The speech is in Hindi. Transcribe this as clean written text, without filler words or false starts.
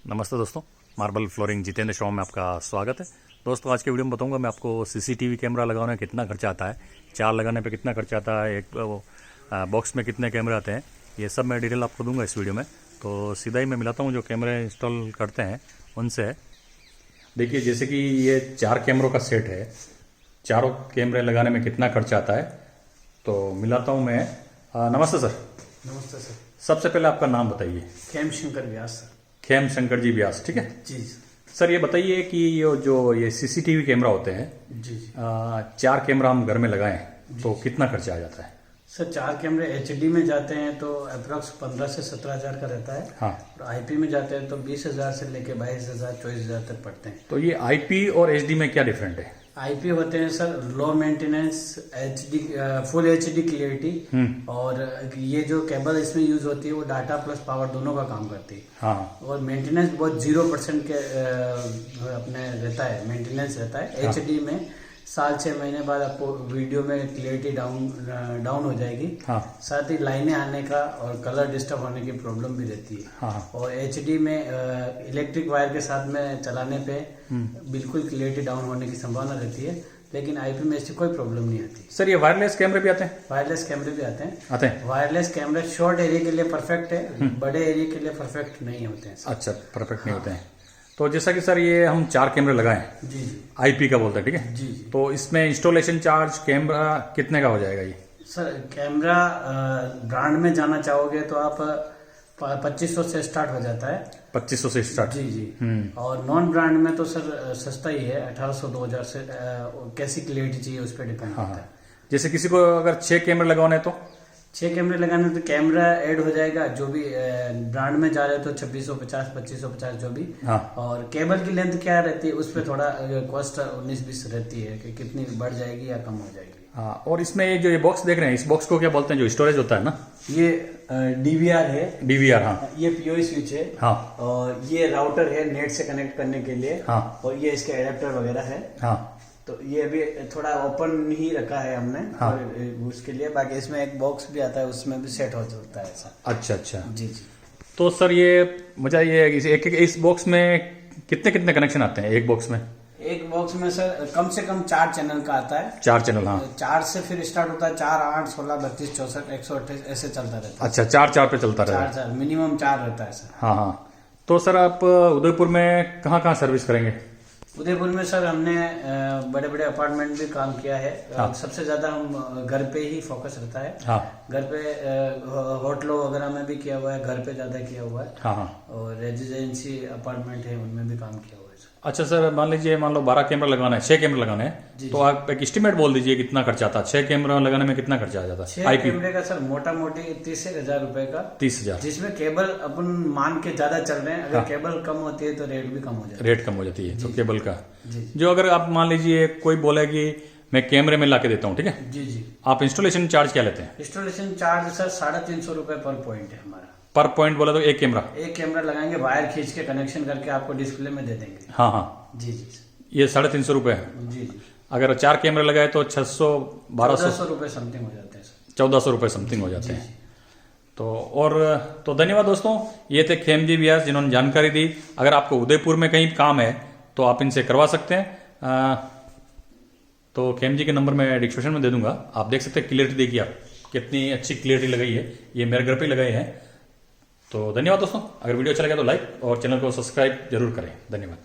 नमस्ते दोस्तों, मार्बल फ्लोरिंग जितेंद्र शॉ में आपका स्वागत है। दोस्तों आज के वीडियो में बताऊंगा मैं आपको सीसीटीवी कैमरा लगाने में कितना खर्चा आता है, 4 लगाने पे कितना खर्चा आता है, एक बॉक्स में कितने कैमरे आते हैं, ये सब मैं डिटेल आपको दूंगा इस वीडियो में। तो सीधा ही मैं मिलाता हूँ जो कैमरे इंस्टॉल करते हैं उनसे। देखिए जैसे कि ये 4 कैमरों का सेट है, चारों कैमरे लगाने में कितना खर्चा आता है तो मिलाता हूँ मैं। नमस्ते सर। नमस्ते सर। सबसे पहले आपका नाम बताइए। खेम शंकर व्यास सर। खेम शंकर जी व्यास, ठीक है जी सर। ये बताइए कि ये सीसीटीवी कैमरा होते हैं जी 4 कैमरा हम घर में लगाएं तो कितना खर्चा आ जाता है? सर 4 कैमरे एचडी में जाते हैं तो अप्रोक्स 15 से 17 हजार का रहता है। हाँ। और आईपी में जाते हैं तो 20,000 से लेके 22,000 24,000 तक पड़ते हैं। तो ये आईपी और एचडी में क्या डिफरेंट है? आईपी होते हैं sir low maintenance, HD full HD clarity. और ये जो केबल इसमें यूज होती है वो डाटा प्लस पावर दोनों का काम करती है। हाँ। और मेंटेनेंस बहुत 0% के अपने रहता है, मेंटेनेंस रहता है। हाँ। एचडी में साल 6 महीने बाद आपको वीडियो में क्लियरिटी डाउन हो जाएगी। हाँ। साथ ही लाइनें आने का और कलर डिस्टर्ब होने की प्रॉब्लम भी रहती है। हाँ। और एचडी में इलेक्ट्रिक वायर के साथ में चलाने पे बिल्कुल क्लियरिटी डाउन होने की संभावना रहती है, लेकिन आईपी में ऐसी कोई प्रॉब्लम नहीं आती। सर ये वायरलेस कैमरे भी आते हैं? वायरलेस कैमरे भी आते हैं। वायरलेस कैमरे शॉर्ट एरिया के लिए परफेक्ट है, बड़े एरिया के लिए परफेक्ट नहीं होते हैं। अच्छा, परफेक्ट नहीं होते हैं। तो जैसा कि सर ये हम 4 कैमरे लगाएं, जी जी आईपी का बोलते हैं, ठीक है जी। तो इसमें इंस्टॉलेशन चार्ज कैमरा कितने का हो जाएगा ये? सर कैमरा ब्रांड में जाना चाहोगे तो आप 2500 से स्टार्ट हो जाता है। 2500 से स्टार्ट? जी जी। और नॉन ब्रांड में तो सर सस्ता ही है, 1800 2000 से। कैसी क्लियरिटी चाहिए उस पर डिपेंड करता है। जैसे किसी को अगर 6 कैमरे लगाने हैं तो 6 कैमरे लगाने तो कैमरा ऐड हो जाएगा, जो भी ब्रांड में जा रहे हो तो 2650 2550 जो भी। हाँ। और केबल की लेंथ क्या रहती है उस पर थोड़ा कॉस्ट 19-20 रहती है कि कितनी बढ़ जाएगी या कम हो जाएगी। हाँ। और इसमें ये बॉक्स देख रहे हैं, इस बॉक्स को क्या बोलते हैं जो स्टोरेज होता है ना? ये डीवीआर है। डीवीआर, हाँ। ये पीओई स्विच है। हाँ। और ये राउटर है नेट से कनेक्ट करने के लिए। हाँ। और ये इसके एडेप्टर वगैरह है। हाँ। तो ये भी थोड़ा ओपन ही रखा है हमने। हाँ। उसके लिए बाकी इसमें एक बॉक्स भी आता है, उसमें भी सेट हो सकता है ऐसा। अच्छा अच्छा। जी जी। तो सर ये मुझे ये इस बॉक्स में कितने कितने कनेक्शन आते हैं एक बॉक्स में? एक बॉक्स में सर कम से कम 4 चैनल का आता है। 4 चैनल, हाँ। 4 से फिर स्टार्ट होता है, 4 8 16 32 64 128 ऐसे चलता रहता है। अच्छा, 4 पे चलता रहता है। 4 मिनिमम 4 रहता है सर। हाँ हाँ। तो सर आप उदयपुर में कहाँ कहाँ सर्विस करेंगे? उदयपुर में सर हमने बड़े बड़े अपार्टमेंट भी काम किया है। हाँ। सबसे ज्यादा हम घर पे ही फोकस रहता है। हाँ। घर पे होटलों वगैरह में भी किया हुआ है, घर पे ज्यादा किया हुआ है। हाँ हाँ। और रेजिडेंसी अपार्टमेंट है उनमें भी काम किया हुआ है सर। अच्छा सर, मान लो 12 कैमरा लगाना है, 6 कैमरा लगाने हैं, तो आप एक एस्टिमेट बोल दीजिए कितना खर्चा आता है? 6 कैमरा लगाने में कितना खर्चा आ जाता है? 6 कैमरे का सर मोटा मोटी 30,000 रुपए का। 30,000, जिसमें जिसमें केबल अपन मान के ज्यादा चल रहे हैं। अगर केबल कम होती है तो रेट भी कम हो जाता है। रेट कम हो जाती है तो केबल का। जी जो अगर आप मान लीजिए कोई बोले कि मैं कैमरे में ला के देता हूँ, ठीक है, जी जी। आप इंस्टॉलेशन चार्ज क्या लेते हैं? इंस्टॉलेशन चार्ज सर 350 रुपए पर पॉइंट है हमारा। पर पॉइंट बोला तो एक कैमरा लगाएंगे, वायर खींच के कनेक्शन करके आपको डिस्प्ले में दे देंगे। हाँ हाँ। जी जी। ये 350 रुपए है। जी जी। अगर 4 कैमरे लगाए तो 600 1200 रुपए समथिंग हो जाते हैं सर। 1400 रुपए समथिंग हो जाते हैं। तो धन्यवाद दोस्तों, ये थे खेम जी व्यास जिन्होंने जानकारी दी। अगर आपको उदयपुर में कहीं काम है तो आप इनसे करवा सकते हैं। तो खेम जी के नंबर मैं डिस्क्रिप्शन में दे दूंगा, आप देख सकते हैं। क्लियरिटी देखिए आप, कितनी अच्छी क्लियरिटी लगाई है। ये मेरे घर पे लगाए हैं। तो धन्यवाद दोस्तों, अगर वीडियो अच्छा लगा तो लाइक और चैनल को सब्सक्राइब जरूर करें। धन्यवाद।